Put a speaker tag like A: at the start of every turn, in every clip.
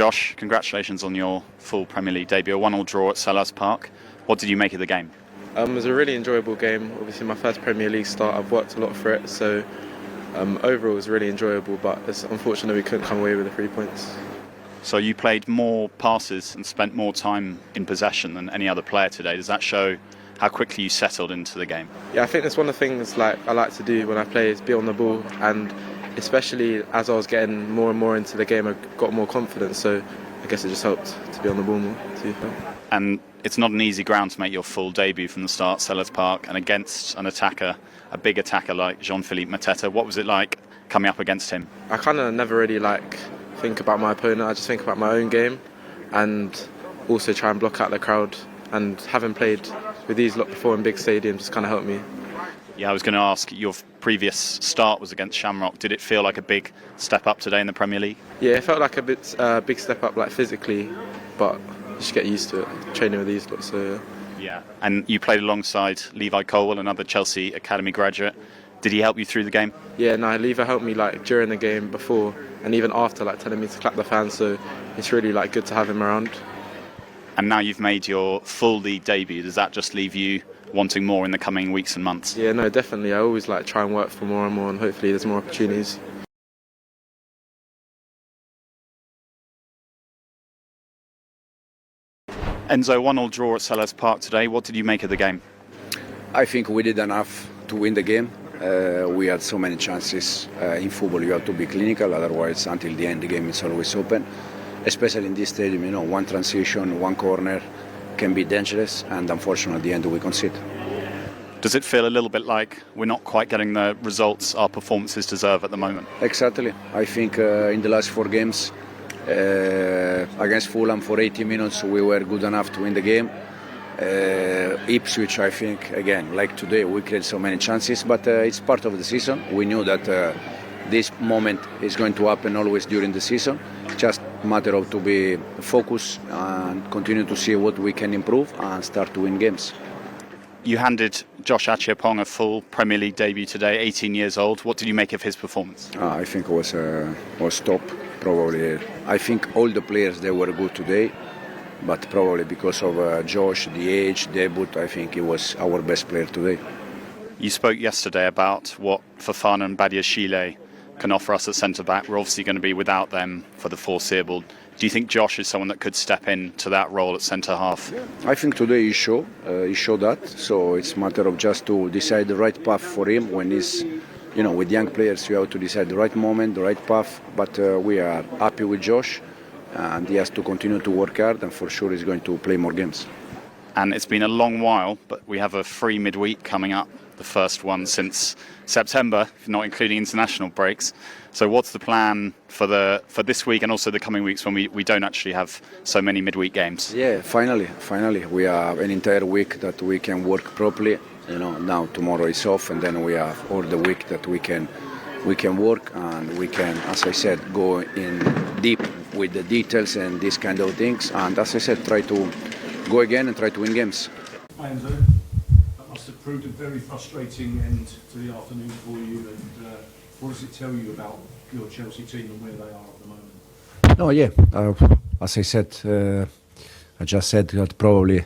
A: Josh, congratulations on your full Premier League debut. A 1-1 draw at Selhurst Park. What did you make of the game?
B: It was a really enjoyable game. Obviously my first Premier League start, I've worked a lot for it, so overall it was really enjoyable, but it's unfortunate we couldn't come away with the 3 points.
A: So you played more passes and spent more time in possession than any other player today. Does that show how quickly you settled into the game?
B: Yeah, I think that's one of the things I like to do when I play is be on the ball, and especially as I was getting more and more into the game, I got more confidence, so I guess it just helped to be on the ball more too.
A: And it's not an easy ground to make your full debut from the start, Selhurst Park, and against an attacker, a big attacker like Jean-Philippe Mateta. What was it like coming up against him?
B: I kind of never really think about my opponent. I just think about my own game and also try and block out the crowd. And having played with these lot before in big stadiums just kind of helped me.
A: Yeah, I was going to ask, your previous start was against Shamrock. Did it feel like a big step up today in the Premier League?
B: Yeah, it felt like a big step up physically, but you just get used to it, training with these lot, so
A: yeah. And you played alongside Levi Colwell, another Chelsea Academy graduate. Did he help you through the game?
B: Yeah, no, Levi helped me during the game, before, and even after, telling me to clap the fans, so it's really good to have him around.
A: And now you've made your full league debut. Does that just leave you wanting more in the coming weeks and months?
B: Yeah, no, definitely. I always try and work for more and more, and hopefully there's more opportunities.
C: Enzo, 1-1 draw at Selhurst Park today. What did you make of the game?
D: I think we did enough to win the game. We had so many chances. In football you have to be clinical, otherwise until the end the game is always open. Especially in this stadium, one transition, one corner can be dangerous, and unfortunately at the end we concede.
A: Does it feel a little bit like we're not quite getting the results our performances deserve at the moment?
D: Exactly. I think in the last 4 games against Fulham for 80 minutes we were good enough to win the game. Ipswich, I think, again, like today, we create so many chances, but it's part of the season. We knew that this moment is going to happen always during the season. Just a matter of to be focused and continue to see what we can improve and start to win games.
A: You handed Josh Acheampong a full Premier League debut today, 18 years old. What did you make of his performance?
D: I think it was top, probably. I think all the players, they were good today, but probably because of Josh, the age, debut, I think he was our best player today.
A: You spoke yesterday about what Fofana and Badiashile can offer us at centre-back. We're obviously going to be without them for the foreseeable. Do you think Josh is someone that could step into that role at centre-half?
D: I think today he showed that. So it's a matter of just to decide the right path for him. When he's, with young players, you have to decide the right moment, the right path. But we are happy with Josh, and he has to continue to work hard, and for sure he's going to play more games.
A: And it's been a long while, but we have a free midweek coming up, the first one since September, not including international breaks. So what's the plan for this week and also the coming weeks when we don't actually have so many midweek games?
D: Yeah, finally we have an entire week that we can work properly. Now tomorrow is off, and then we have all the week that we can work, and we can, as I said, go in deep with the details and these kind of things, and as I said, try to go again and try to win games.
E: Hi Enzo, that must have proved a very frustrating end to the afternoon for you, and what does it tell you about your Chelsea team and where they are at the moment?
D: No, yeah, as I said, I just said that probably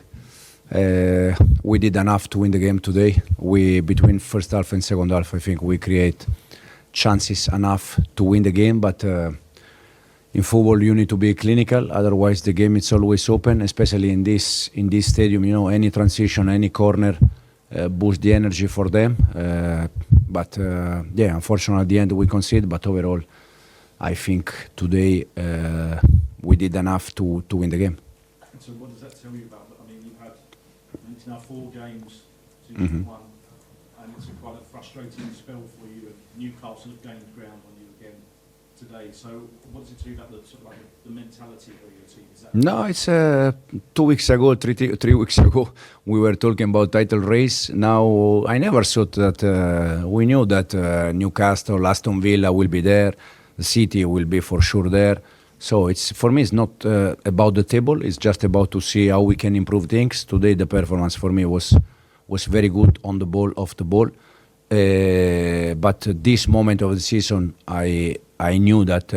D: we did enough to win the game today. Between first half and second half, I think we create chances enough to win the game, but in football you need to be clinical, otherwise the game is always open, especially in this stadium. Any transition, any corner boosts the energy for them, but unfortunately at the end we concede, but overall I think today we did enough to win the game.
E: So what does that tell you about, it's now 4 games since you won, and it's quite a frustrating spell for you, and Newcastle have gained ground on you again today. So what does it tell you about the mentality of your team?
D: No, it's 2 weeks ago, 3 weeks ago, we were talking about title race. Now, I never thought that we knew that Newcastle, Aston Villa will be there, the City will be for sure there. So for me, it's not about the table. It's just about to see how we can improve things. Today, the performance for me was very good on the ball, off the ball. But this moment of the season, I knew that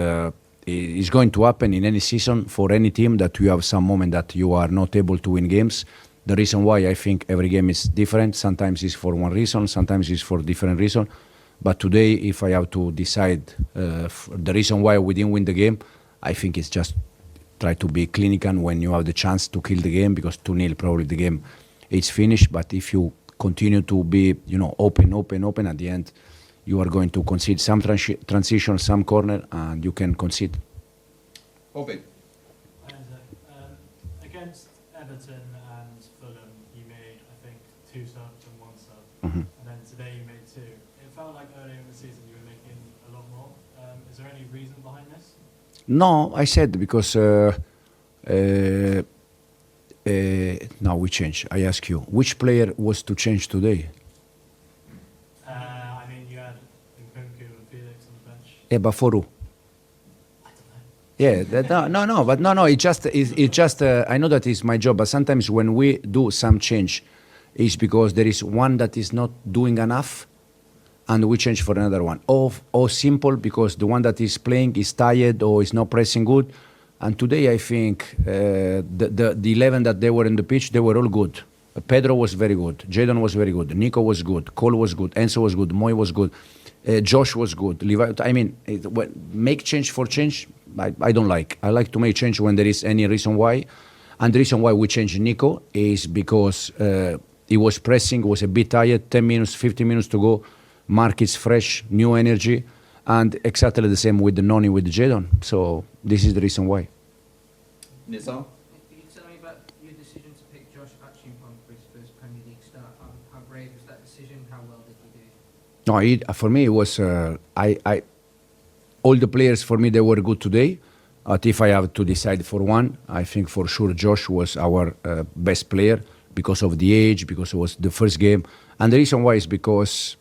D: it's going to happen in any season for any team that you have some moment that you are not able to win games. The reason why I think every game is different. Sometimes it's for one reason, sometimes it's for different reason. But today, if I have to decide the reason why we didn't win the game, I think it's just try to be clinical when you have the chance to kill the game, because 2-0 probably the game is finished. But if you continue to be, open at the end, you are going to concede some transition, some corner, and you can concede.
F: Open.
E: Against Everton and Fulham, you made, I think, 2 subs and 1 sub.
D: Mhm.
E: And then today you made 2. It felt like earlier in the season you were making a lot more. Is there any reason behind this?
D: No, I said because now we change. I ask you, which player was to change today?
E: I mean, you had Nkunku and Felix on the bench.
D: Yeah, but for who? Yeah, no. It just. I know that is my job, but sometimes when we do some change, it's because there is one that is not doing enough, and we change for another one. Or simple because the one that is playing is tired or is not pressing good. And today I think the 11 that they were in the pitch, they were all good. Pedro was very good. Jadon was very good. Nico was good. Cole was good. Enzo was good. Moy was good. Josh was good. Make change for change, I don't like. I like to make change when there is any reason why. And the reason why we changed Nico is because he was pressing, was a bit tired, 10 minutes, 15 minutes to go. Mark is fresh, new energy. And exactly the same with the Noni, with Jadon. So this is the reason why.
F: Nizam?
G: Can you tell me about your decision to pick Josh Acheampong for his first Premier League start? How brave was that decision? How well did he do?
D: No, for me it was. All the players for me they were good today. But if I have to decide for one, I think for sure Josh was our best player because of the age, because it was the first game, and the reason why is because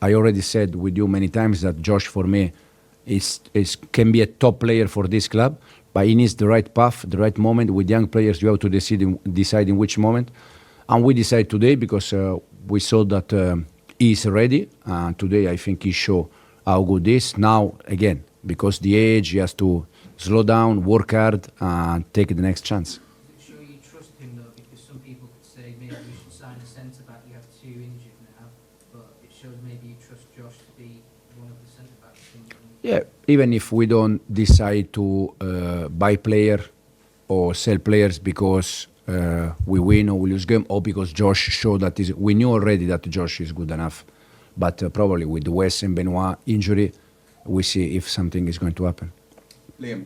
D: I already said with you many times that Josh for me can be a top player for this club, but he needs the right path, the right moment. With young players, you have to decide in which moment, and we decided today because we saw that he is ready. And today I think he showed how good he is. Now again, because the age, he has to slow down, work hard, and take the next chance.
G: Does it show you trust him though? Because some people could say maybe we should sign a centre back. You have 2 injured now, but it shows maybe you trust Josh to be one of the centre backs.
D: Yeah, even if we don't decide to buy player or sell players because we win or we lose game, or because Josh showed that we knew already that Josh is good enough, but probably with the West and Benoit injury, we see if something is going to happen.
F: Liam?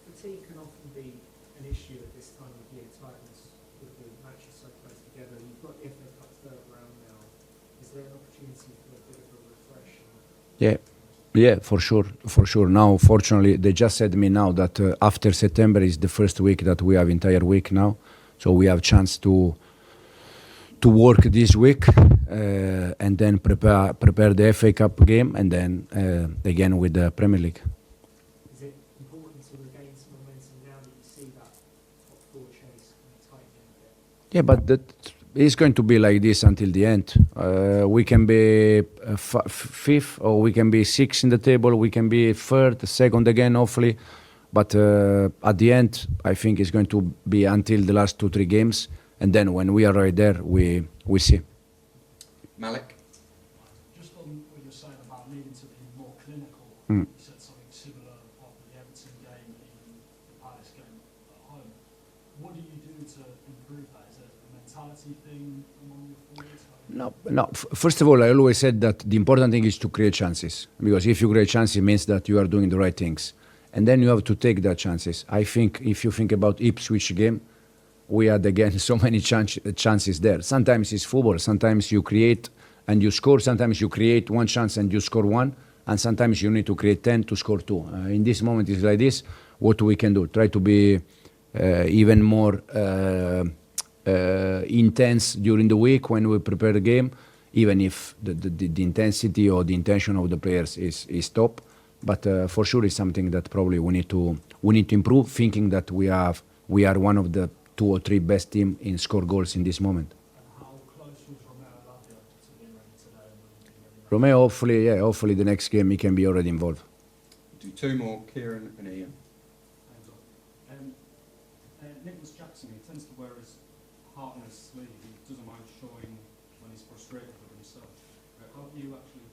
E: Fatigue can often be an issue at this time of year, tightness with the matches so close together. You've got the FA Cup third round now. Is there an opportunity for a bit of a refresh?
D: Yeah, for sure. Now, fortunately, they just said to me now that after September is the first week that we have entire week now, so we have chance to work this week and then prepare the FA Cup game, and then again with the Premier League.
E: Is it important to regain some momentum now that you see that top 4 chase tightening a bit?
D: Yeah, but it's going to be like this until the end. We can be fifth, or we can be sixth in the table. We can be third, second again, hopefully. But at the end, I think it's going to be until the last 2-3 games. And then when we are right there, we see.
F: Malik?
E: Just on what you're saying about needing to be more clinical,
D: Mm.
E: you said something similar after the Everton game and even the Palace game at home. What do you do to improve that? Is it a mentality thing among your forwards?
D: No. First of all, I always said that the important thing is to create chances. Because if you create chances, it means that you are doing the right things. And then you have to take that chances. I think if you think about Ipswich game, we had again so many chances there. Sometimes it's football. Sometimes you create and you score. Sometimes you create one chance and you score one. And sometimes you need to create 10 to score 2. In this moment, it's like this. What we can do? Try to be even more intense during the week when we prepare the game, even if the intensity or the intention of the players is top. But for sure, it's something that probably we need to improve. Thinking that we are one of the 2 or 3 best team in score goals in this moment.
E: How close was Romano to being ready today?
D: Romeo, hopefully the next game he can be already involved.
F: Do two more, Kieran and Ian.
E: Enzo. Nicholas Jackson, he tends to wear his heart on his sleeve. He doesn't mind showing when he's frustrated with himself. How do you actually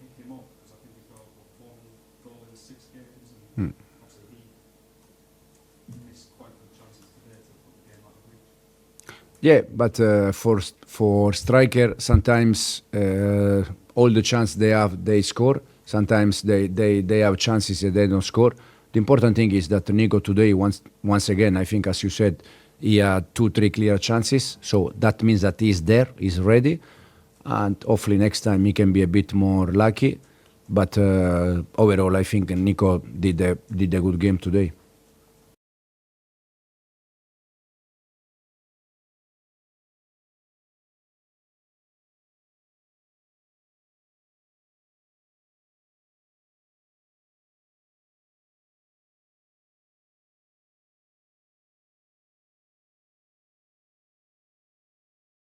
E: pick him up? Because I think he's got one goal in 6 games, and obviously he missed quite good chances today to put the game out of reach.
D: Yeah, but for striker, sometimes all the chance they have, they score. Sometimes they have chances and they don't score. The important thing is that Nico today, once again, I think, as you said, he had 2-3 clear chances. So that means that he's there, he's ready. And hopefully next time he can be a bit more lucky. But overall, I think Nico did a good game today.